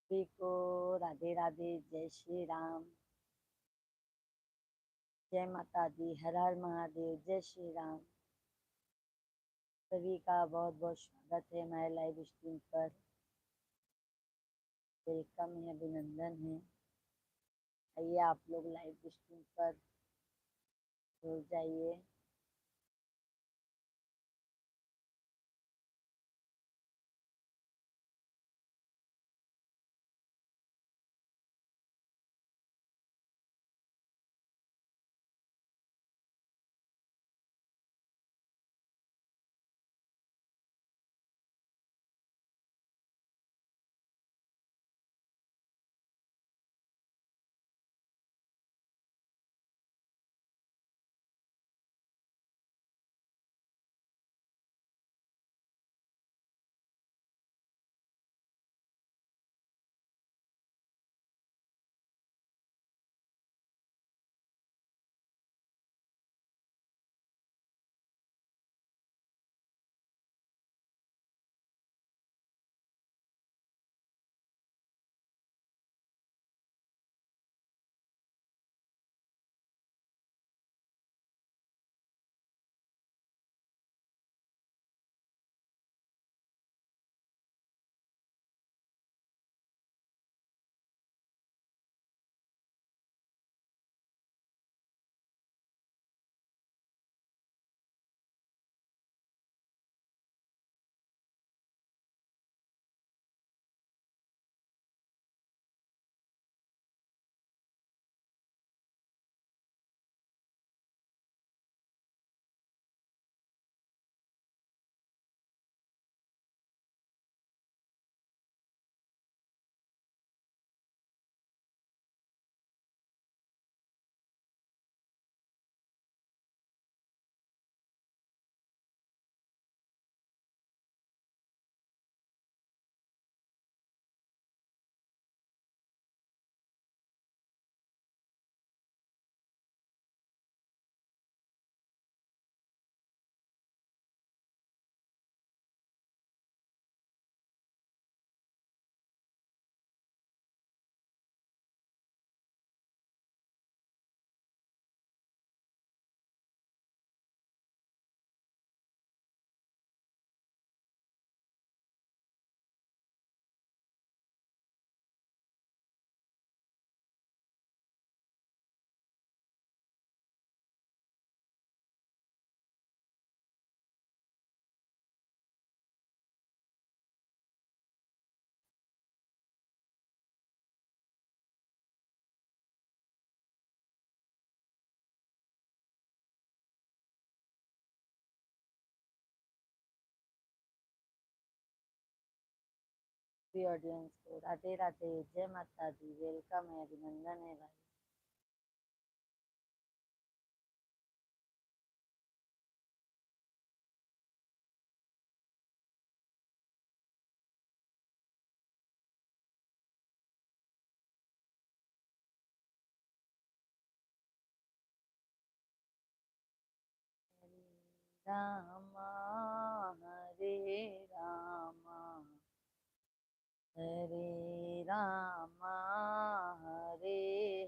सभी को राधे राधे, जय श्री राम, जय माता दी, हर हर महादेव, जय श्री राम। सभी का बहुत बहुत स्वागत है हमारे लाइव स्ट्रीम पर। वेलकम है, अभिनंदन है। आइए आप लोग लाइव स्ट्रीम पर जुड़ जाइए। सभी ऑडियंस को राधे राधे, जय माता दी, वेलकम है, अभिनंदन है भाई। रामा हरे रामा, हरे रामा, हरे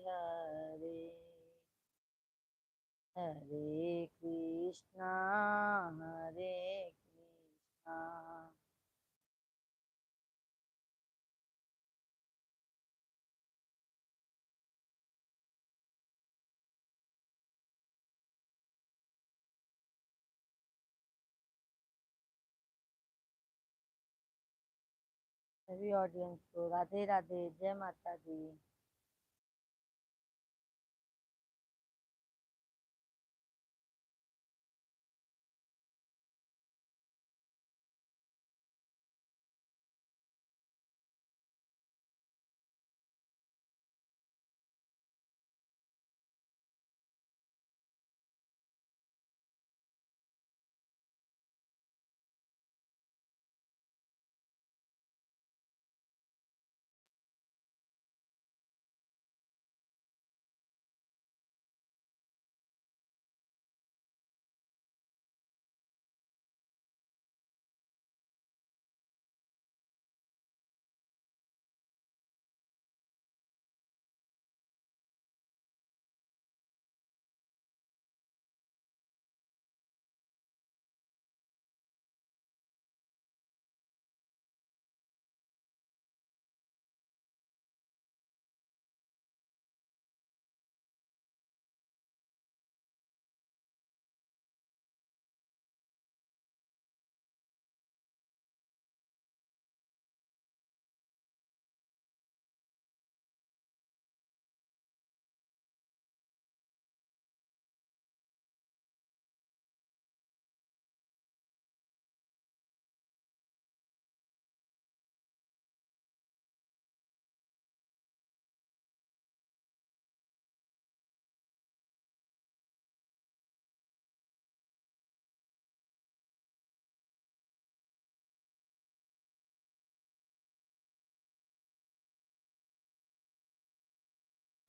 हरे, हरे कृष्णा, हरे कृष्णा। सभी ऑडियंस को राधे राधे, जय माता दी।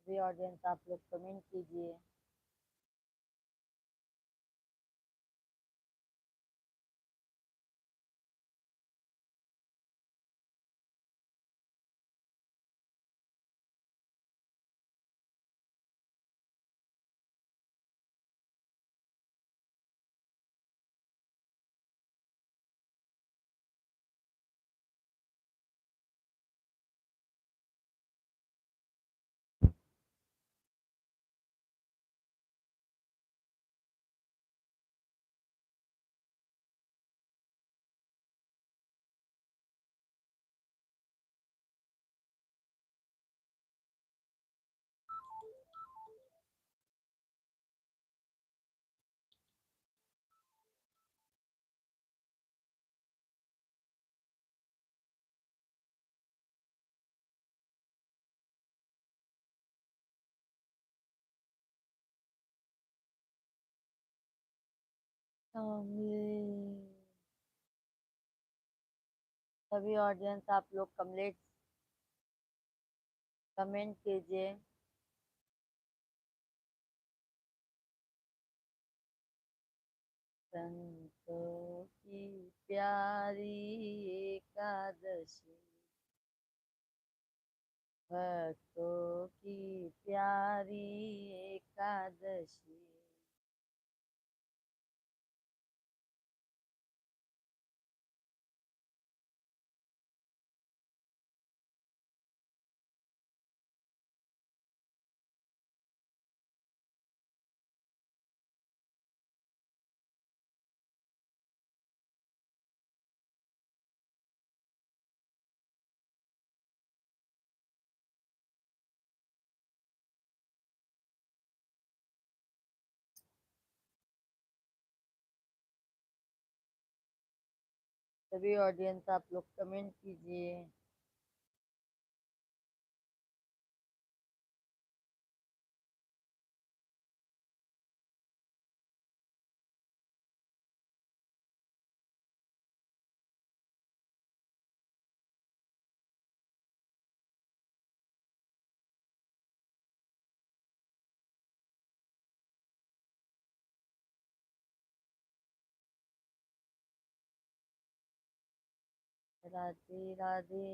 सभी ऑडियंस आप लोग कमेंट कीजिए। सभी ऑडियंस आप लोग कमेंट कीजिए। संतों की प्यारी एकादशी, भक्तों की प्यारी एकादशी, सभी ऑडियंस आप लोग कमेंट कीजिए। राधे राधे।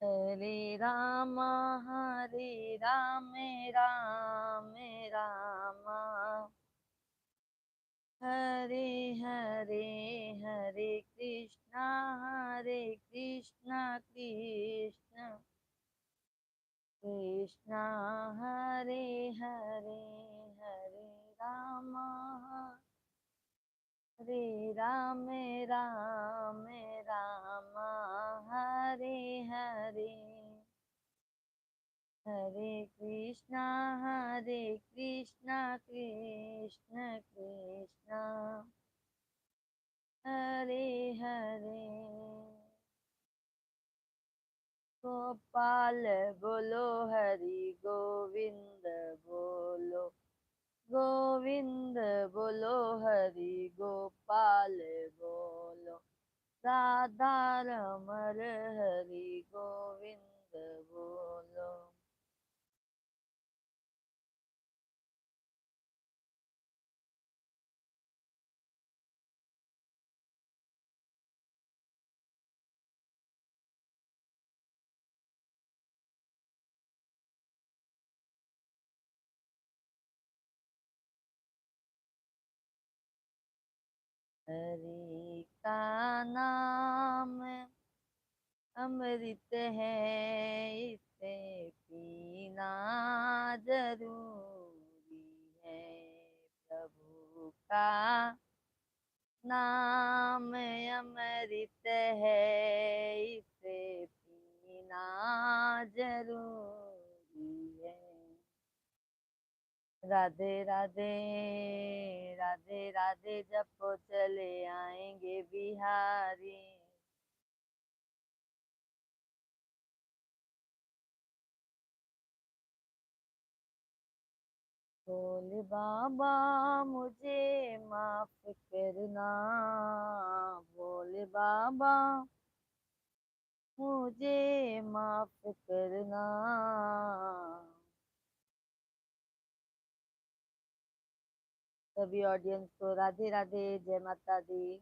हरे राम हरे राम, राम राम हरे हरे, हरे कृष्णा कृष्ण कृष्णा हरे हरे, हरे राम हरे राम, राम राम हरे हरे, हरे कृष्णा कृष्ण कृष्ण हरे हरे। गोपाल बोलो हरि गोविंद बोलो, गोविंद बोलो हरि गोपाल बोलो, राधा रमण हरि गोविंद बोलो। हरि का नाम अमृत है, इसे पीना जरूरी है। प्रभु का नाम अमृत है, इसे पीना जरूरी है। राधे राधे, राधे राधे जपो चले आएंगे बिहारी। भोले बाबा मुझे माफ करना, भोले बाबा मुझे माफ करना। सभी ऑडियंस को राधे राधे, जय माता दी।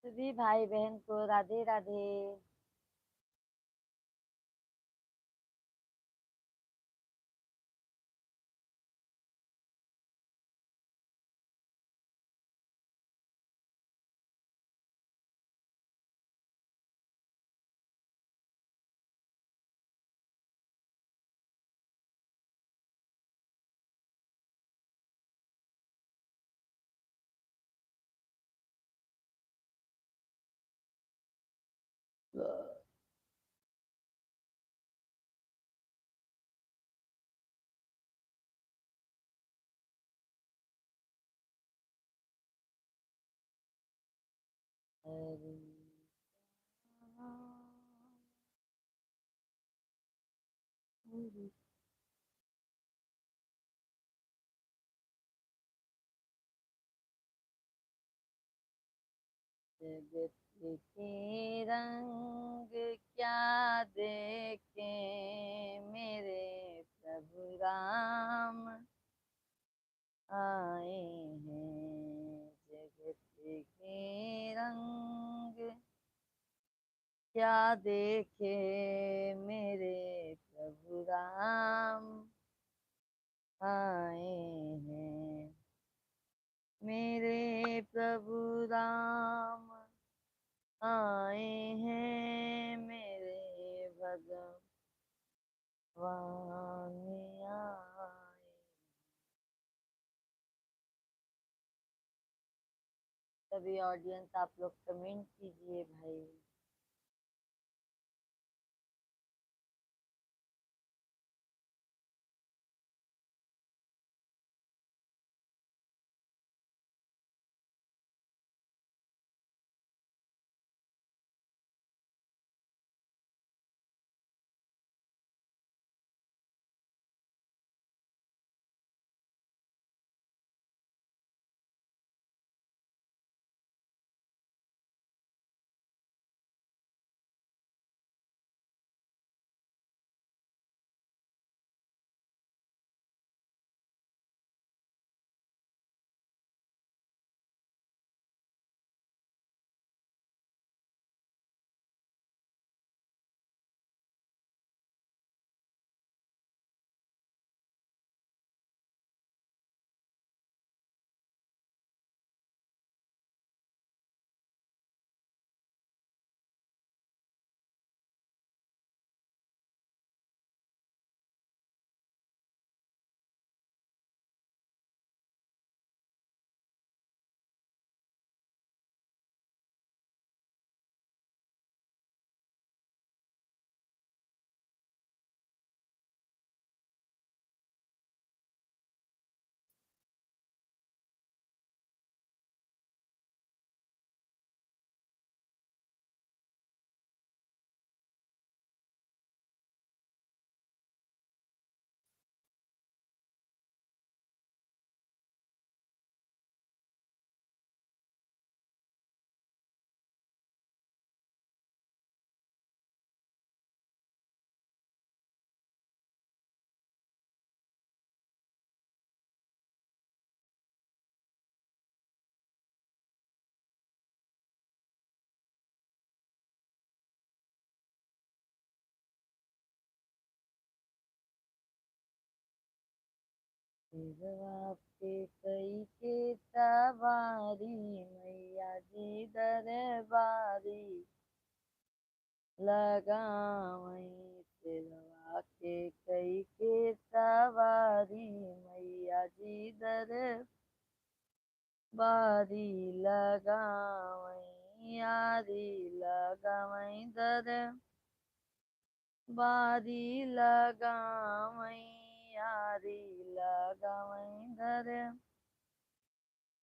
सभी भाई बहन को राधे राधे। हरि राम, हरि जगत के रंग क्या देखे, मेरे प्रभु राम आए हैं। जगत के रंग क्या देखे, मेरे प्रभु राम आए हैं। मेरे प्रभु राम आए हैं, मेरे भगवान आए। सभी ऑडियंस आप लोग कमेंट कीजिए भाई। सिरवा पे कई के सवारी मैया जी दरबारी लगावई। सिरवा के कई के सवारी मैया जी दरबारी लगावई। यारी लगावई बारी लगावई। यारी लगावई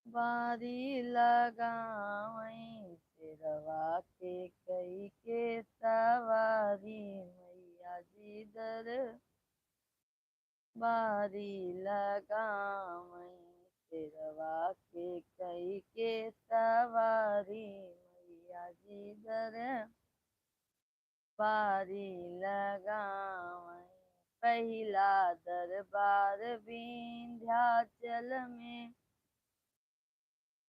बारी लगावई। सिरवा के कई के सवारी मैया जी बारी लगावई। सिरवा के कई के सवारी मैया जी बारी लगावई। पहला दरबार विंध्याचल में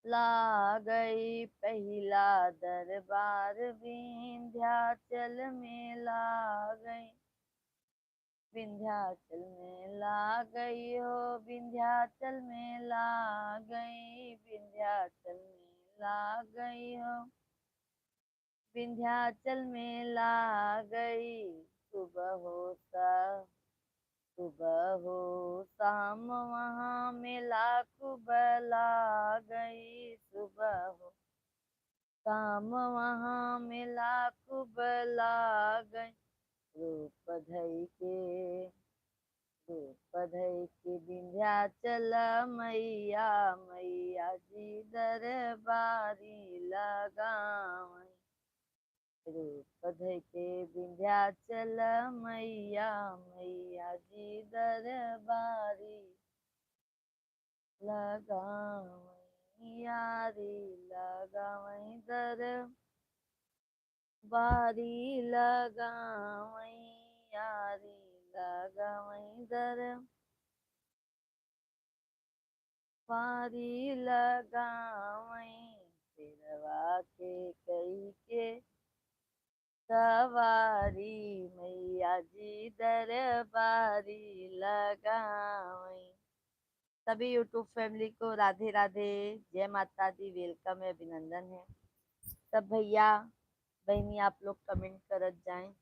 ला गई। पहला दरबार विंध्याचल में ला गई। विंध्याचल में ला गई हो। विंध्याचल में ला गई। विंध्याचल में ला गई हो। विंध्याचल में ला गई। सुबह होता सुबह हो शाम वहाँ मेला खूब ला गई। सुबह हो शाम वहाँ मेला खूब ला गई। रूप धई के विंध्याचल मैया मैया जी दरबारी लगावई। रूप धई के विंध्याचल मैया मैया जी दरबारी लगावई। यारी लगावई बारी लगावई। यारी लगावई बारी लगावई। सिरवा के कई के सवारी मैया जी दरबारी लगावई। सभी यूट्यूब फैमिली को राधे राधे, जय माता दी, वेलकम है, अभिनंदन है। सब भैया बहनी आप लोग कमेंट करत जाएं।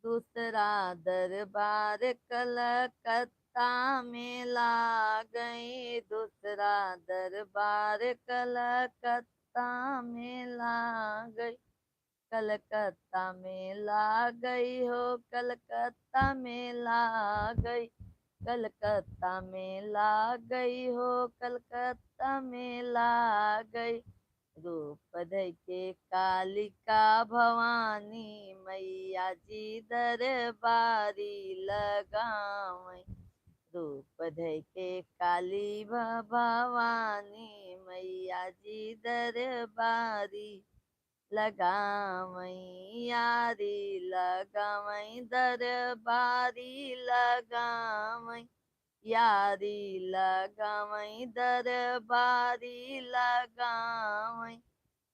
दूसरा दरबार कलकत्ता में ला गई। दूसरा दरबार कलकत्ता में ला गई। कलकत्ता में ला गई हो। कलकत्ता में ला गई। कलकत्ता में ला गई हो। कलकत्ता में ला गई। रूप धई के कालिका भवानी मैया जी दरबारी लगावई। रूप धई के काली भवानी मैया जी दरबारी लगावई। यारी लगावई दरबारी लगावई। यारी लगावई दरबारी लगावई।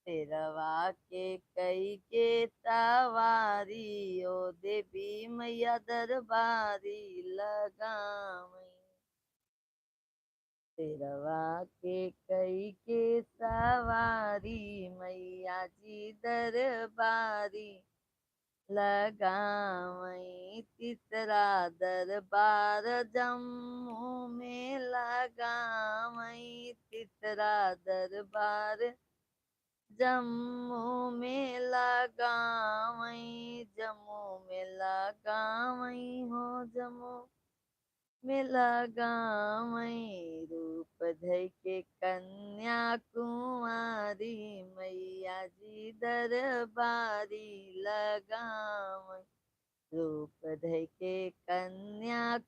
सिरवा के कई के सवारी ओ देवी मैया दरबारी लगावई। सिरवा के कई के सवारी मैया जी दरबारी लगावई। तीसरा दरबार जम्मू में लगावई। तीसरा दरबार जम्मू में लगावई। जम्मू में लगावई हो। जम्मू में लगावई। रूप धई के कन्याकुमारी मैया जी दरबारी लगावई। रूप धई के कन्याकुमारी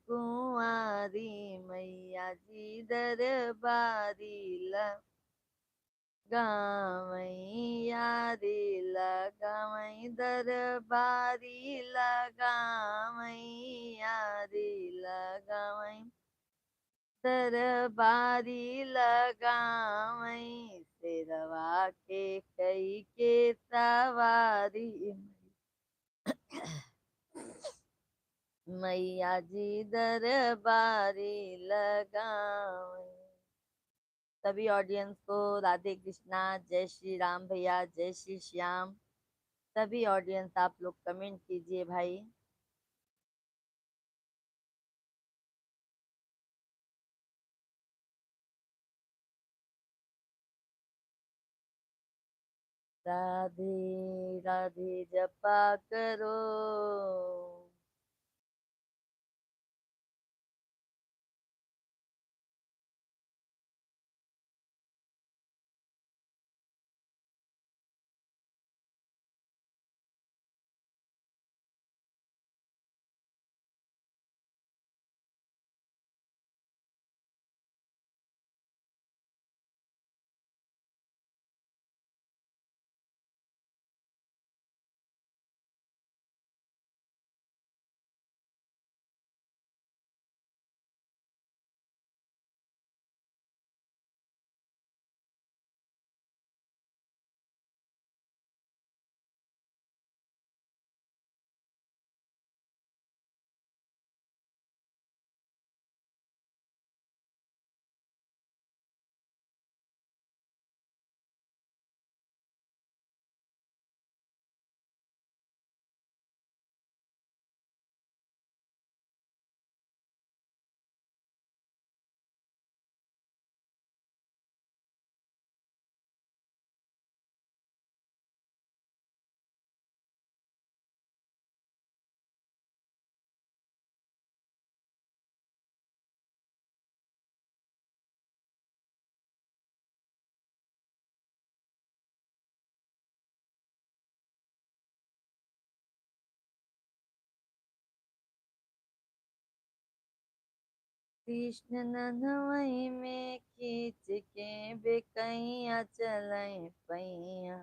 मैया जी दरबारी लगावई। यारी लगावई दरबारी लगावई। यारी लगावई दरबारी लगावई। सिरवा के कई के सवारी मैया जी दरबारी लगावे। सभी ऑडियंस को राधे कृष्णा, जय श्री राम भैया, जय श्री श्याम। सभी ऑडियंस आप लोग कमेंट कीजिए भाई। राधे राधे जपा करो। कृष्ण ननवई में खींच के बेकैया चलई पैया।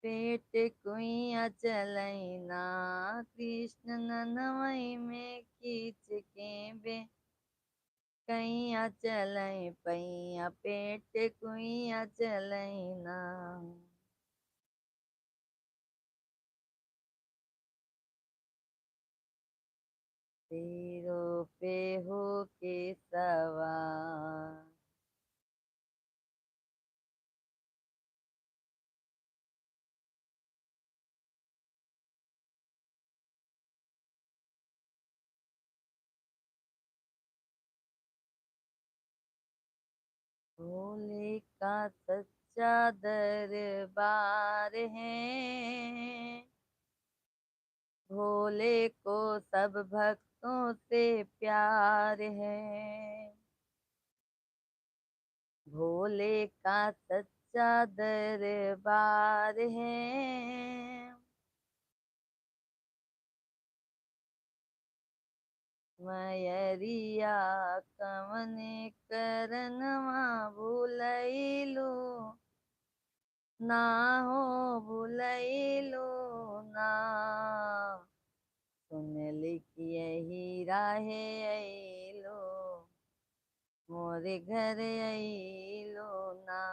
पेट कुइया चलई ना। कृष्ण ननवई में खींच के बेकैया चलई पैया। पेट कुइया चलई ना। सिरों पे हो के सवार। भोले का सच्चा दरबार है। भोले को सब भक्तों से प्यार है। भोले का सच्चा दरबार है। मयरिया कवन करनवा भूलैलू ना हो भूलैलू ना। सुन लिख यही राहे अइलो मोरे घर अइलो ना।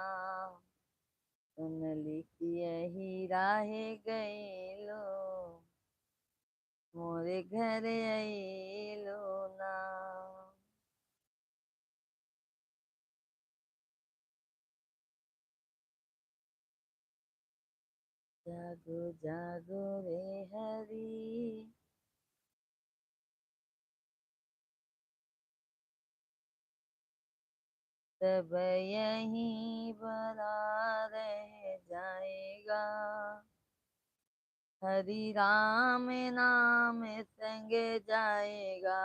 सुन लिख यही राहे गइलो मोरे घर अइलो ना। जागो जागो रे हरी। सब यहीं बना रह जाएगा। हरि राम नाम संग जाएगा।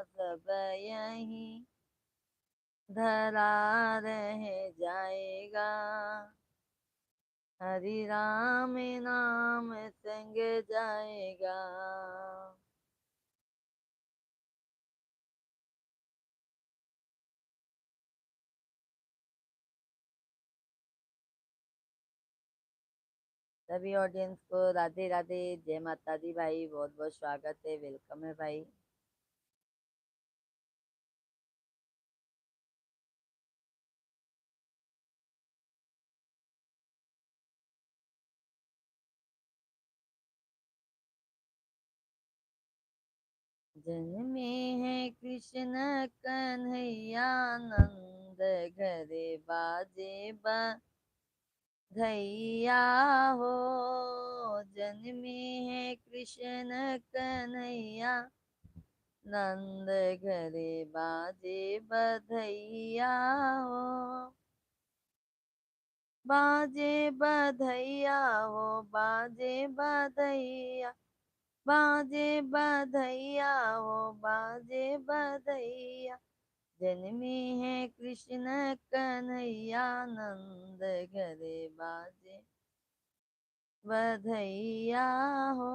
सब यहीं धरा रह जाएगा। हरि राम नाम संग जाएगा। सभी ऑडियंस को राधे राधे, जय माता दी भाई। बहुत बहुत स्वागत है, वेलकम है भाई। जन्मे हैं कृष्ण कन्हैया नंद घरे बाजे बधैया हो। जन्मे हैं कृष्ण कन्हैया नंद घरे बाजे बधैया हो। बाजे बधैया हो, बाजे बधैया, बाजे बधैया हो, बाजे बधैया। जन्मे हैं कृष्ण कन्हैया नंद घरे बाजे बधैया हो।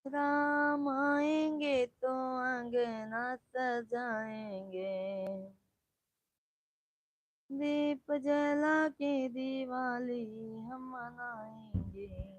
राम आएंगे तो अंगना सजाएंगे, दीप जला के दिवाली हम मनाएंगे।